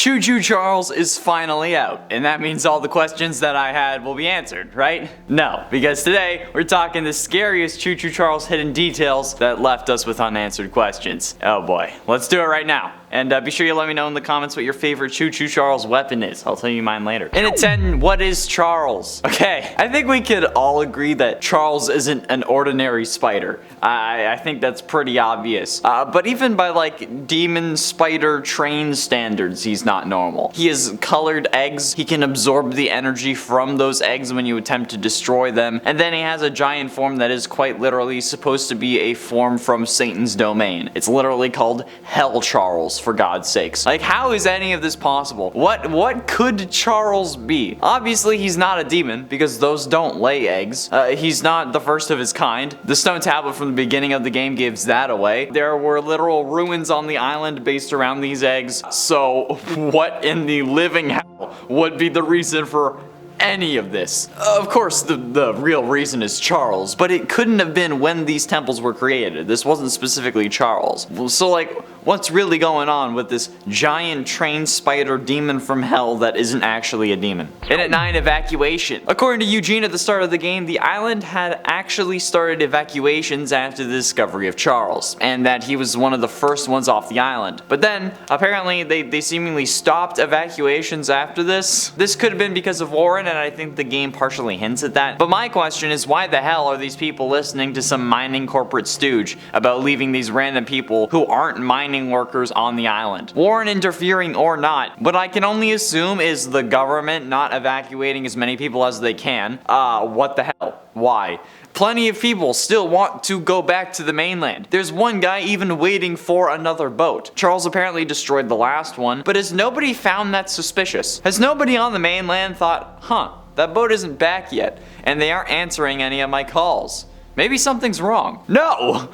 Choo Choo Charles is finally out, and that means all the questions that I had will be answered, right? No, because today we're talking the scariest Choo Choo Charles hidden details that left us with unanswered questions. Oh boy, let's do it right now. And be sure you let me know in the comments what your favorite Choo Choo Charles weapon is. I'll tell you mine later. And at 10, what is Charles? Okay, I think we could all agree that Charles isn't an ordinary spider. I think that's pretty obvious. But even by like demon spider train standards, he's not normal. He has colored eggs. He can absorb the energy from those eggs when you attempt to destroy them. And then he has a giant form that is quite literally supposed to be a form from Satan's domain. It's literally called Hell Charles, for God's sakes. Like, how is any of this possible? What could Charles be? Obviously, he's not a demon, because those don't lay eggs. He's not the first of his kind. The stone tablet from the beginning of the game gives that away. There were literal ruins on the island based around these eggs, so what in the living hell would be the reason for any of this? Of course, the real reason is Charles, but it couldn't have been when these temples were created. This wasn't specifically Charles. So like, what's really going on with this giant train spider demon from hell that isn't actually a demon? And at 9, evacuation. According to Eugene at the start of the game, the island had actually started evacuations after the discovery of Charles, and that he was one of the first ones off the island. But then, apparently, they seemingly stopped evacuations after this. This could have been because of Warren, and I think the game partially hints at that. But my question is, why the hell are these people listening to some mining corporate stooge about leaving these random people who aren't mining workers on the island? Warren interfering or not, what I can only assume is the government not evacuating as many people as they can. What the hell? Why? Plenty of people still want to go back to the mainland. There's one guy even waiting for another boat. Charles apparently destroyed the last one, but has nobody found that suspicious? Has nobody on the mainland thought, huh, that boat isn't back yet, and they aren't answering any of my calls? Maybe something's wrong. No!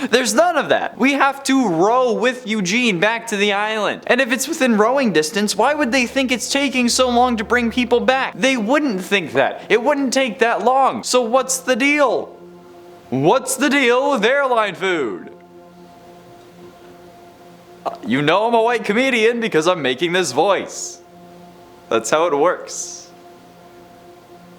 There's none of that. We have to row with Eugene back to the island. And if it's within rowing distance, why would they think it's taking so long to bring people back? They wouldn't think that. It wouldn't take that long. So what's the deal? What's the deal with airline food? You know I'm a white comedian because I'm making this voice. That's how it works.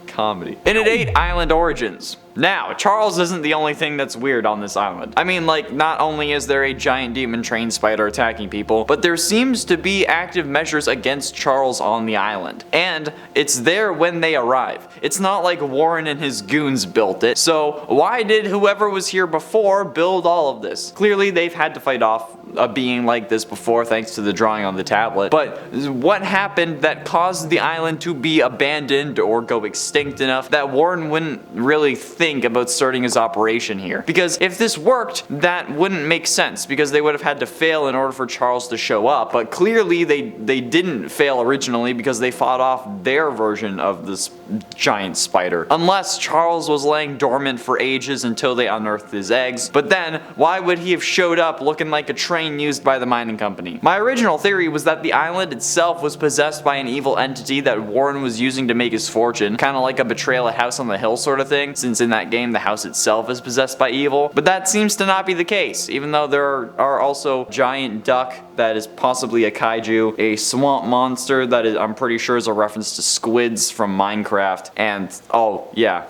Comedy. And at 8, island origins. Now, Charles isn't the only thing that's weird on this island. I mean, like, not only is there a giant demon train spider attacking people, but there seems to be active measures against Charles on the island. And it's there when they arrive. It's not like Warren and his goons built it. So why did whoever was here before build all of this? Clearly they've had to fight off a being like this before thanks to the drawing on the tablet. But what happened that caused the island to be abandoned or go extinct enough that Warren wouldn't really think about starting his operation here? Because if this worked, that wouldn't make sense, because they would have had to fail in order for Charles to show up. But clearly they didn't fail originally, because they fought off their version of this giant spider. Unless Charles was laying dormant for ages until they unearthed his eggs. But then, why would he have showed up looking like a train used by the mining company? My original theory was that the island itself was possessed by an evil entity that Warren was using to make his fortune. Kind of like a Betrayal at House on the Hill sort of thing, since in that game the house itself is possessed by evil. But that seems to not be the case, even though there are also giant duck that is possibly a kaiju, a swamp monster that is, I'm pretty sure, is a reference to squids from Minecraft, and oh yeah,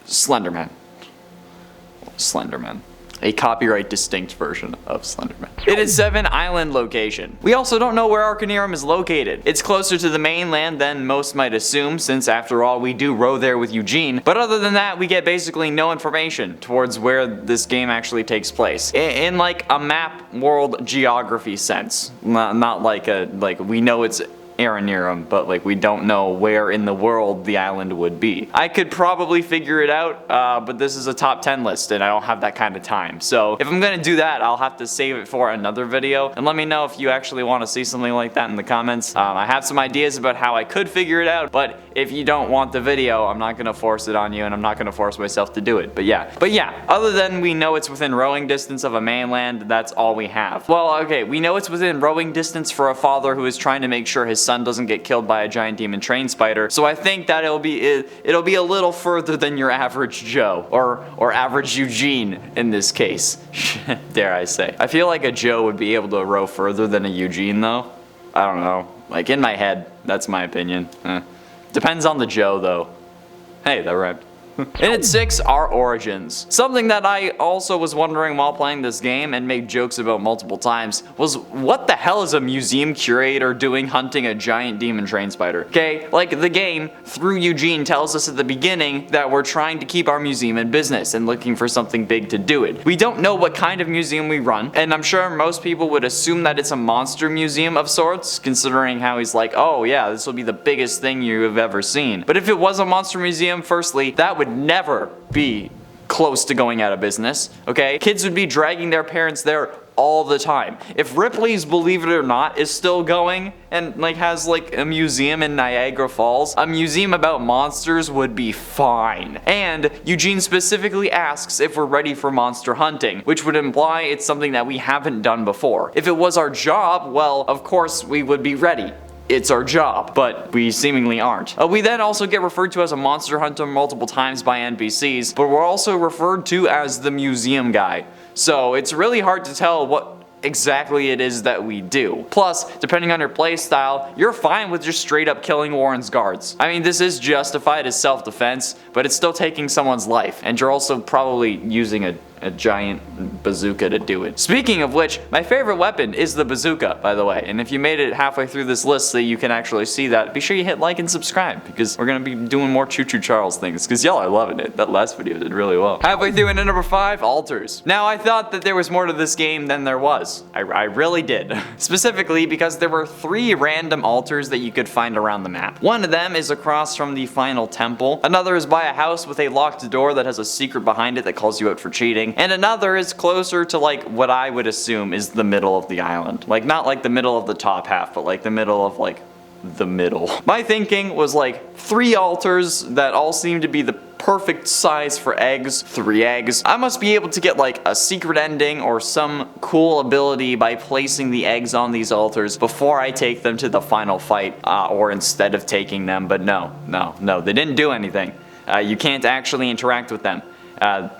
Slenderman. Slenderman. A copyright distinct version of Slenderman. It is 7, island location. We also don't know where Arcanerum is located. It's closer to the mainland than most might assume, since after all we do row there with Eugene, but other than that we get basically no information towards where this game actually takes place. In like a map world geography sense. Not like we know it's Arcanerum, but like we don't know where in the world the island would be. I could probably figure it out, but this is a top 10 list and I don't have that kind of time. So if I'm gonna do that, I'll have to save it for another video, and let me know if you actually want to see something like that in the comments. I have some ideas about how I could figure it out, but if you don't want the video, I'm not gonna force it on you, and I'm not gonna force myself to do it. But yeah, other than we know it's within rowing distance of a mainland, that's all we have. Well, okay, we know it's within rowing distance for a father who is trying to make sure his son doesn't get killed by a giant demon train spider, so I think that it'll be a little further than your average Joe, or average Eugene in this case, dare I say. I feel like a Joe would be able to row further than a Eugene though. I don't know. Like, in my head, that's my opinion. Depends on the Joe, though. Hey, that rhymed. And at 6, our origins. Something that I also was wondering while playing this game and made jokes about multiple times was, what the hell is a museum curator doing hunting a giant demon train spider? Okay, like the game, through Eugene, tells us at the beginning that we're trying to keep our museum in business and looking for something big to do it. We don't know what kind of museum we run, and I'm sure most people would assume that it's a monster museum of sorts, considering how he's like, oh yeah, this will be the biggest thing you have ever seen. But if it was a monster museum, firstly, that would never be close to going out of business, okay? Kids would be dragging their parents there all the time. If Ripley's Believe It or Not is still going and like has like a museum in Niagara Falls, a museum about monsters would be fine. And Eugene specifically asks if we're ready for monster hunting, which would imply it's something that we haven't done before. If it was our job, well, of course we would be ready. It's our job, but we seemingly aren't. We then also get referred to as a monster hunter multiple times by NPCs, but we're also referred to as the museum guy. So it's really hard to tell what exactly it is that we do. Plus, depending on your playstyle, you're fine with just straight up killing Warren's guards. I mean, this is justified as self-defense, but it's still taking someone's life, and you're also probably using a giant bazooka to do it. Speaking of which, my favorite weapon is the bazooka, by the way, and if you made it halfway through this list so you can actually see that, be sure you hit like and subscribe, because we're gonna be doing more Choo Choo Charles things, because y'all are loving it. That last video did really well. Halfway through into number 5, altars. Now, I thought that there was more to this game than there was. I really did. Specifically because there were 3 random altars that you could find around the map. One of them is across from the final temple, another is by a house with a locked door that has a secret behind it that calls you out for cheating, and another is closer to like what I would assume is the middle of the island. Like not like the middle of the top half, but like the middle of like the middle. My thinking was like 3 altars that all seem to be the perfect size for eggs, 3 eggs. I must be able to get like a secret ending or some cool ability by placing the eggs on these altars before I take them to the final fight, or instead of taking them, but no, they didn't do anything. You can't actually interact with them.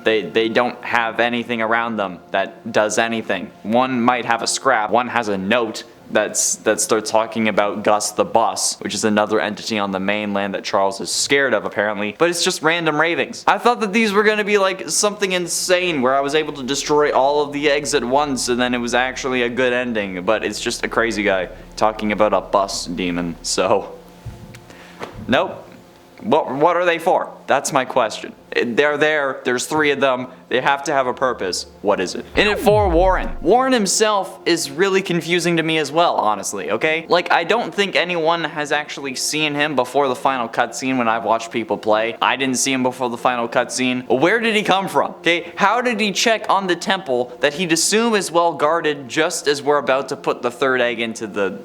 They don't have anything around them that does anything. One might have a scrap, one has a note that starts talking about Gus the Bus, which is another entity on the mainland that Charles is scared of apparently, but it's just random ravings. I thought that these were gonna be like something insane where I was able to destroy all of the eggs at once and then it was actually a good ending, but it's just a crazy guy talking about a bus demon, so nope. What are they for? That's my question. They're there, there's 3 of them, they have to have a purpose. What is it? In at 4, Warren. Warren himself is really confusing to me as well, honestly, okay? Like, I don't think anyone has actually seen him before the final cutscene when I've watched people play. I didn't see him before the final cutscene. Where did he come from? Okay, how did he check on the temple that he'd assume is well guarded just as we're about to put the 3rd egg into the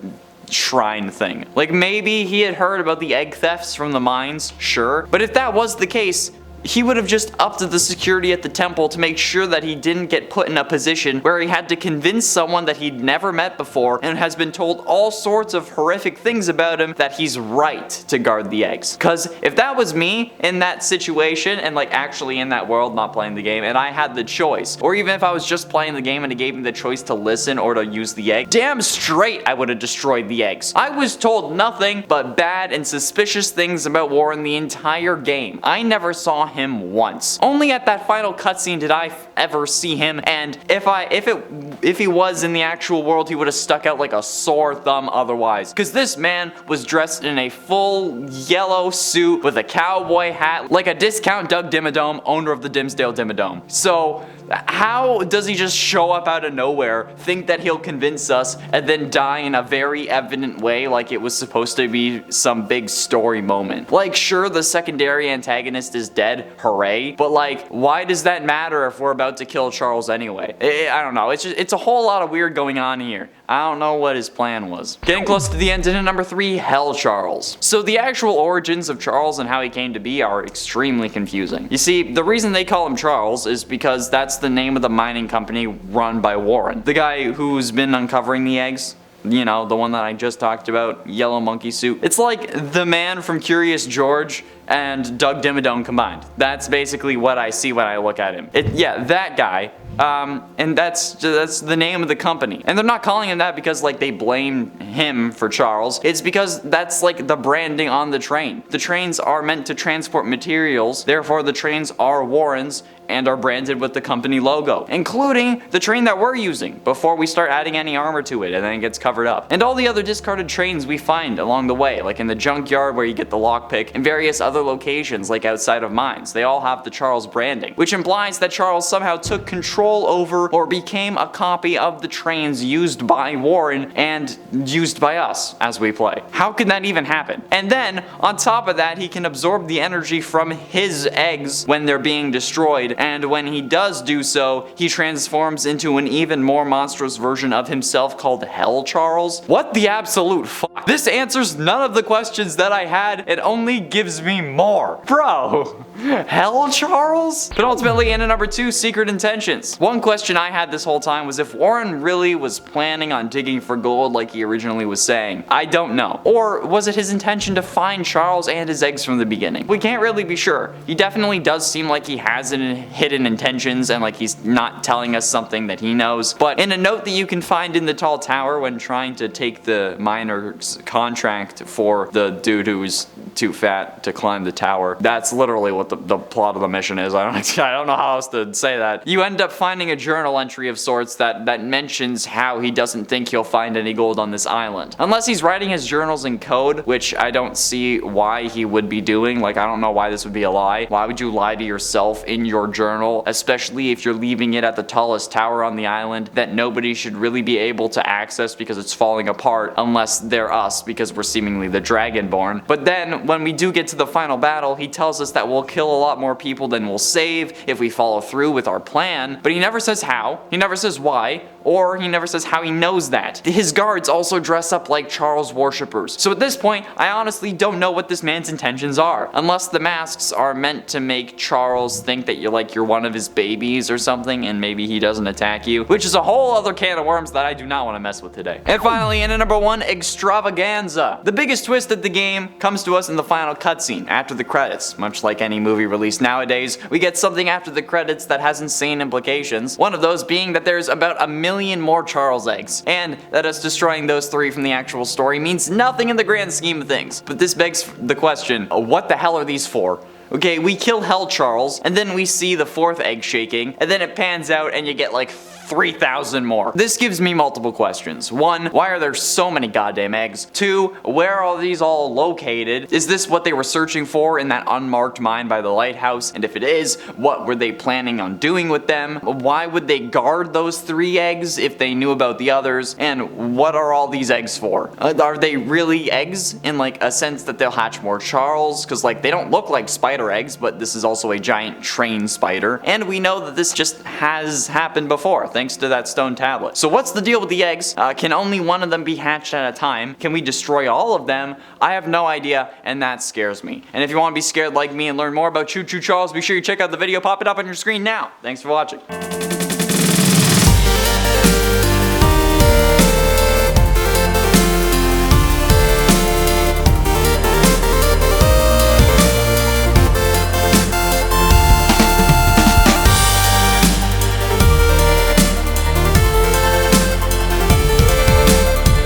shrine thing? Like maybe he had heard about the egg thefts from the mines, sure, but if that was the case, he would have just upped the security at the temple to make sure that he didn't get put in a position where he had to convince someone that he'd never met before and has been told all sorts of horrific things about him that he's right to guard the eggs. Cause if that was me in that situation and like actually in that world not playing the game and I had the choice, or even if I was just playing the game and it gave me the choice to listen or to use the egg, damn straight I would have destroyed the eggs. I was told nothing but bad and suspicious things about Warren the entire game. I never saw him once. Only at that final cutscene did I ever see him, and if he was in the actual world, he would have stuck out like a sore thumb otherwise. Because this man was dressed in a full yellow suit with a cowboy hat, like a discount Doug Dimmadome, owner of the Dimsdale Dimmadome. So how does he just show up out of nowhere, think that he'll convince us, and then die in a very evident way like it was supposed to be some big story moment? Like, sure, the secondary antagonist is dead, hooray, but like, why does that matter if we're about to kill Charles anyway? I don't know, it's a whole lot of weird going on here. I don't know what his plan was. Getting close to the end, and at number 3, Hell Charles. So the actual origins of Charles and how he came to be are extremely confusing. You see, the reason they call him Charles is because that's the name of the mining company run by Warren. The guy who's been uncovering the eggs. You know, the one that I just talked about, yellow monkey suit. It's like the man from Curious George and Doug Dimmadome combined. That's basically what I see when I look at him. Yeah, that guy. And that's the name of the company. And they're not calling him that because like they blame him for Charles. It's because that's like the branding on the train. The trains are meant to transport materials, therefore the trains are Warren's and are branded with the company logo, including the train that we're using before we start adding any armor to it and then it gets covered up. And all the other discarded trains we find along the way, like in the junkyard where you get the lockpick, and various other locations like outside of mines. They all have the Charles branding, which implies that Charles somehow took control over or became a copy of the trains used by Warren and used by us as we play. How could that even happen? And then, on top of that, he can absorb the energy from his eggs when they're being destroyed, and when he does do so, he transforms into an even more monstrous version of himself called Hell Charles. What the absolute fuck? This answers none of the questions that I had, it only gives me more. Bro, Hell Charles? But ultimately, in number 2, Secret Intentions. One question I had this whole time was if Warren really was planning on digging for gold like he originally was saying. I don't know. Or was it his intention to find Charles and his eggs from the beginning? We can't really be sure. He definitely does seem like he has hidden intentions and like he's not telling us something that he knows. But in a note that you can find in the tall tower when trying to take the miner's contract for the dude who's too fat to climb the tower, that's literally what the plot of the mission is. I don't know how else to say that. You end up finding a journal entry of sorts that mentions how he doesn't think he'll find any gold on this island. Unless he's writing his journals in code, which I don't see why he would be doing. Like, I don't know why this would be a lie. Why would you lie to yourself in your journal, especially if you're leaving it at the tallest tower on the island that nobody should really be able to access because it's falling apart unless they're us because we're seemingly the Dragonborn. But then when we do get to the final battle, he tells us that we'll kill a lot more people than we'll save if we follow through with our plan, but he never says how, he never says why, or he never says how he knows that. His guards also dress up like Charles worshippers. So at this point, I honestly don't know what this man's intentions are, unless the masks are meant to make Charles think that you're one of his babies or something and maybe he doesn't attack you, which is a whole other can of worms that I do not want to mess with today. And finally, in at number 1, Eggstravaganza. The biggest twist of the game comes to us in the final cutscene, after the credits. Much like any movie released nowadays, we get something after the credits that has insane implications. One of those being that there's about 1 million more Charles eggs, and that us destroying those 3 from the actual story means nothing in the grand scheme of things. But this begs the question, what the hell are these for? Okay, we kill Hell Charles, and then we see the 4th egg shaking, and then it pans out and you get like 3,000 more. This gives me multiple questions. 1, why are there so many goddamn eggs? 2, where are these all located? Is this what they were searching for in that unmarked mine by the lighthouse? And if it is, what were they planning on doing with them? Why would they guard those 3 eggs if they knew about the others? And what are all these eggs for? Are they really eggs in like a sense that they'll hatch more Charles? Because like they don't look like spider eggs, but this is also a giant train spider. And we know that this just has happened before, thanks to that stone tablet. So what's the deal with the eggs? Can only one of them be hatched at a time? Can we destroy all of them? I have no idea, and that scares me. And if you want to be scared like me and learn more about Choo Choo Charles, be sure you check out the video, pop it up on your screen now. Thanks for watching.